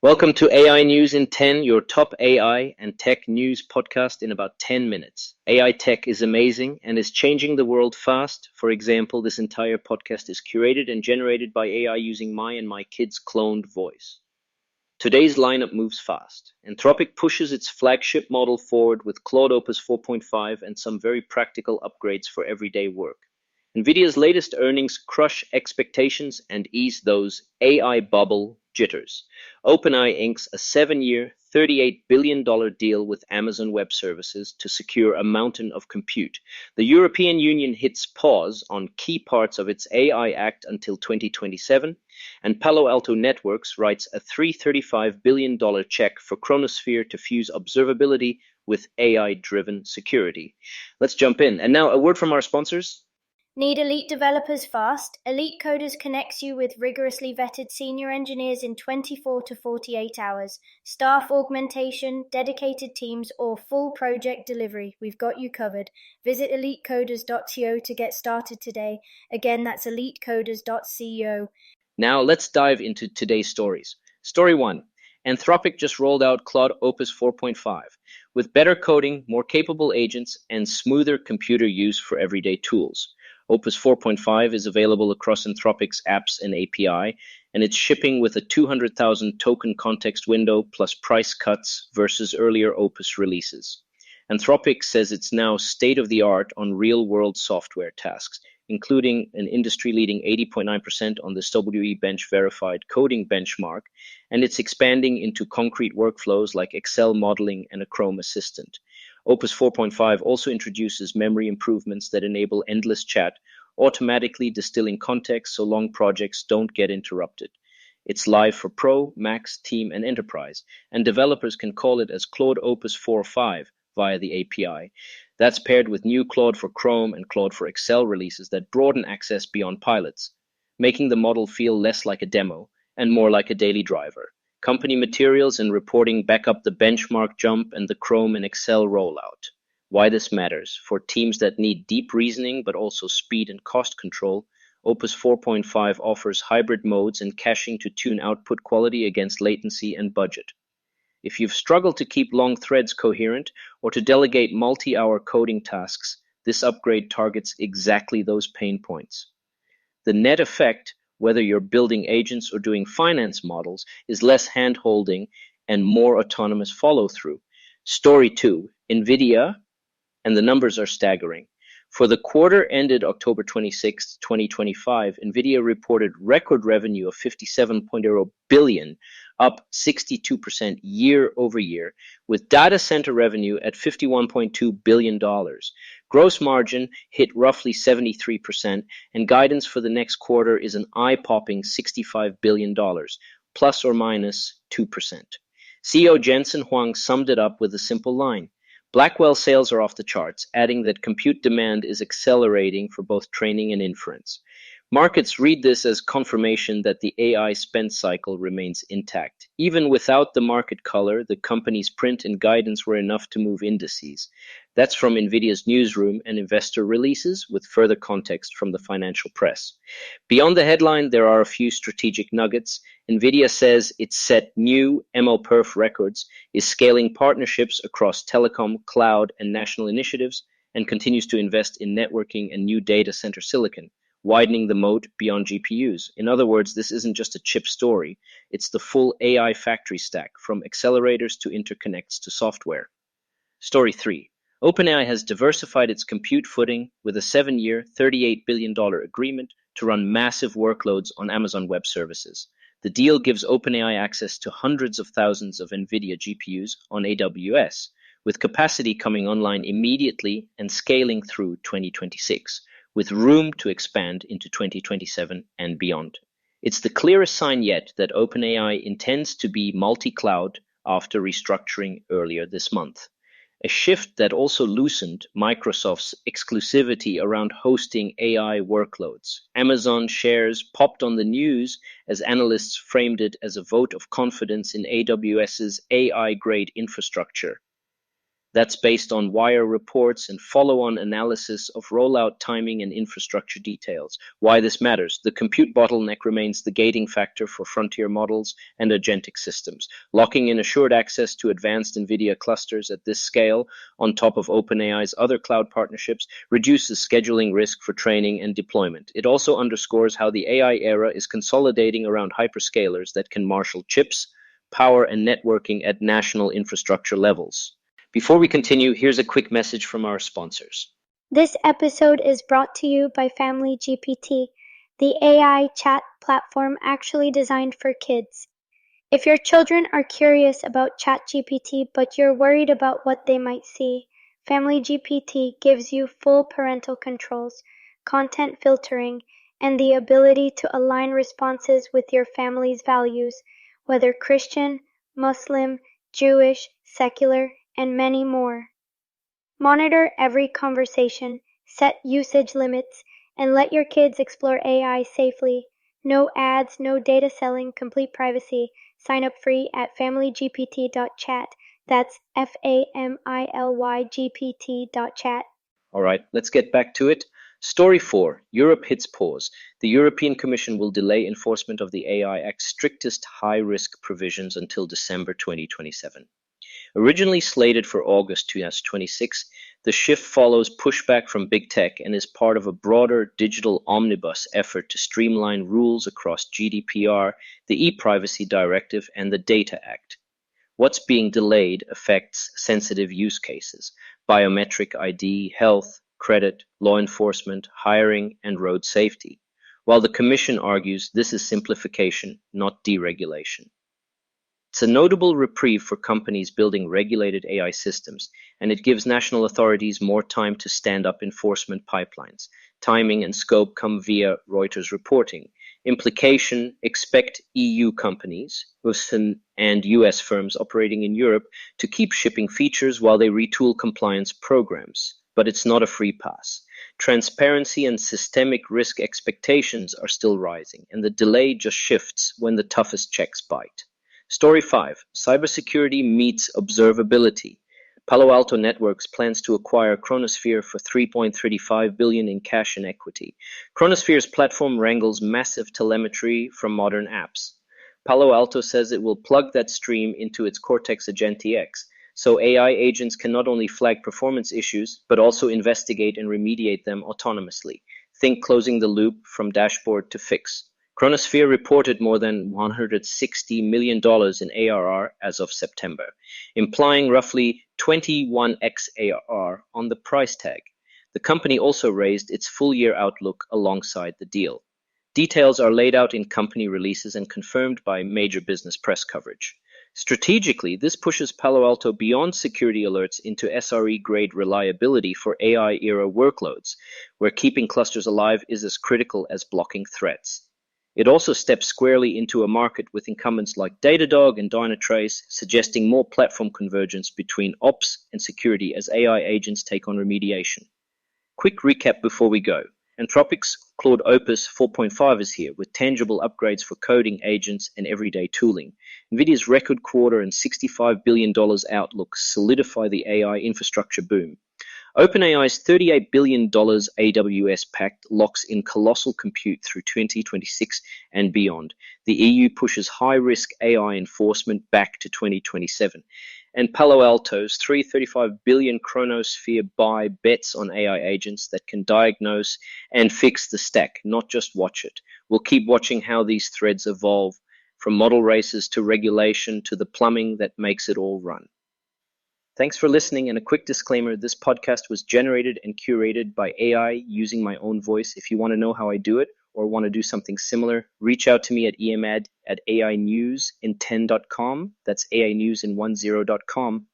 Welcome to AI News in 10, your top AI and tech news podcast in about 10 minutes. AI tech is amazing and is changing the world fast. For example, this entire podcast is curated and generated by AI using my and my kids' cloned voice. Today's lineup moves fast. Anthropic pushes its flagship model forward with Claude Opus 4.5 and some very practical upgrades for everyday work. Nvidia's latest earnings crush expectations and ease those AI bubble jitters. OpenAI inks a 7-year, $38 billion deal with Amazon Web Services to secure a mountain of compute. The European Union hits pause on key parts of its AI Act until 2027, and Palo Alto Networks writes a $335 billion check for Chronosphere to fuse observability with AI-driven security. Let's jump in. And now a word from our sponsors. Need elite developers fast? Elite Coders connects you with rigorously vetted senior engineers in 24 to 48 hours. Staff augmentation, dedicated teams, or full project delivery, we've got you covered. Visit elitecoders.co to get started today. Again, that's elitecoders.co. Now let's dive into today's stories. Story 1. Anthropic just rolled out Claude Opus 4.5 with better coding, more capable agents, and smoother computer use for everyday tools. Opus 4.5 is available across Anthropic's apps and API, and it's shipping with a 200,000 token context window plus price cuts versus earlier Opus releases. Anthropic says it's now state-of-the-art on real-world software tasks, including an industry-leading 80.9% on the SWE Bench verified coding benchmark, and it's expanding into concrete workflows like Excel modeling and a Chrome assistant. Opus 4.5 also introduces memory improvements that enable endless chat, automatically distilling context so long projects don't get interrupted. It's live for Pro, Max, Team, and Enterprise, and developers can call it as Claude Opus 4.5 via the API. That's paired with new Claude for Chrome and Claude for Excel releases that broaden access beyond pilots, making the model feel less like a demo and more like a daily driver. Company materials and reporting back up the benchmark jump and the Chrome and Excel rollout. Why this matters: for teams that need deep reasoning but also speed and cost control, Opus 4.5 offers hybrid modes and caching to tune output quality against latency and budget. If you've struggled to keep long threads coherent or to delegate multi-hour coding tasks, this upgrade targets exactly those pain points. The net effect, whether you're building agents or doing finance models, is less hand-holding and more autonomous follow-through. Story 2, Nvidia, and the numbers are staggering. For the quarter ended October 26, 2025, Nvidia reported record revenue of $57.0 billion, up 62% year over year, with data center revenue at $51.2 billion. Gross margin hit roughly 73%, and guidance for the next quarter is an eye-popping $65 billion, plus or minus 2%. CEO Jensen Huang summed it up with a simple line: Blackwell sales are off the charts, adding that compute demand is accelerating for both training and inference. Markets read this as confirmation that the AI spend cycle remains intact. Even without the market color, the company's print and guidance were enough to move indices. That's from Nvidia's newsroom and investor releases, with further context from the financial press. Beyond the headline, there are a few strategic nuggets. Nvidia says it's set new MLPerf records, is scaling partnerships across telecom, cloud, and national initiatives, and continues to invest in networking and new data center silicon, widening the moat beyond GPUs. In other words, this isn't just a chip story. It's the full AI factory stack, from accelerators to interconnects to software. Story 3. OpenAI has diversified its compute footing with a 7-year, $38 billion agreement to run massive workloads on Amazon Web Services. The deal gives OpenAI access to hundreds of thousands of Nvidia GPUs on AWS, with capacity coming online immediately and scaling through 2026. With room to expand into 2027 and beyond. It's the clearest sign yet that OpenAI intends to be multi-cloud after restructuring earlier this month. A shift that also loosened Microsoft's exclusivity around hosting AI workloads. Amazon shares popped on the news as analysts framed it as a vote of confidence in AWS's AI-grade infrastructure. That's based on wire reports and follow-on analysis of rollout timing and infrastructure details. Why this matters: the compute bottleneck remains the gating factor for frontier models and agentic systems. Locking in assured access to advanced Nvidia clusters at this scale, on top of OpenAI's other cloud partnerships, reduces scheduling risk for training and deployment. It also underscores how the AI era is consolidating around hyperscalers that can marshal chips, power, and networking at national infrastructure levels. Before we continue, here's a quick message from our sponsors. This episode is brought to you by Family GPT, the AI chat platform actually designed for kids. If your children are curious about ChatGPT but you're worried about what they might see, Family GPT gives you full parental controls, content filtering, and the ability to align responses with your family's values, whether Christian, Muslim, Jewish, secular, and many more. Monitor every conversation, set usage limits, and let your kids explore AI safely. No ads, no data selling, complete privacy. Sign up free at familygpt.chat. That's FAMILYGPT.chat. All right, let's get back to it. Story 4. Europe hits pause. The European Commission will delay enforcement of the AI Act's strictest high-risk provisions until December 2027. Originally slated for August 2026, the shift follows pushback from big tech and is part of a broader digital omnibus effort to streamline rules across GDPR, the e-Privacy Directive, and the Data Act. What's being delayed affects sensitive use cases: biometric ID, health, credit, law enforcement, hiring, and road safety, while the Commission argues this is simplification, not deregulation. It's a notable reprieve for companies building regulated AI systems, and it gives national authorities more time to stand up enforcement pipelines. Timing and scope come via Reuters reporting. Implication: expect EU companies and US firms operating in Europe to keep shipping features while they retool compliance programs. But it's not a free pass. Transparency and systemic risk expectations are still rising, and the delay just shifts when the toughest checks bite. Story 5. Cybersecurity meets observability. Palo Alto Networks plans to acquire Chronosphere for $3.35 billion in cash and equity. Chronosphere's platform wrangles massive telemetry from modern apps. Palo Alto says it will plug that stream into its Cortex Agenti X, so AI agents can not only flag performance issues, but also investigate and remediate them autonomously. Think closing the loop from dashboard to fix. Chronosphere reported more than $160 million in ARR as of September, implying roughly 21x ARR on the price tag. The company also raised its full-year outlook alongside the deal. Details are laid out in company releases and confirmed by major business press coverage. Strategically, this pushes Palo Alto beyond security alerts into SRE-grade reliability for AI-era workloads, where keeping clusters alive is as critical as blocking threats. It also steps squarely into a market with incumbents like Datadog and Dynatrace, suggesting more platform convergence between ops and security as AI agents take on remediation. Quick recap before we go. Anthropic's Claude Opus 4.5 is here, with tangible upgrades for coding, agents, and everyday tooling. Nvidia's record quarter and $65 billion outlook solidify the AI infrastructure boom. OpenAI's $38 billion AWS Pact locks in colossal compute through 2026 and beyond. The EU pushes high-risk AI enforcement back to 2027. And Palo Alto's $335 billion Chronosphere buy bets on AI agents that can diagnose and fix the stack, not just watch it. We'll keep watching how these threads evolve, from model races to regulation to the plumbing that makes it all run. Thanks for listening, and a quick disclaimer: this podcast was generated and curated by AI using my own voice. If you want to know how I do it or want to do something similar, reach out to me at emad@ainewsin10.com. That's ainewsin10.com.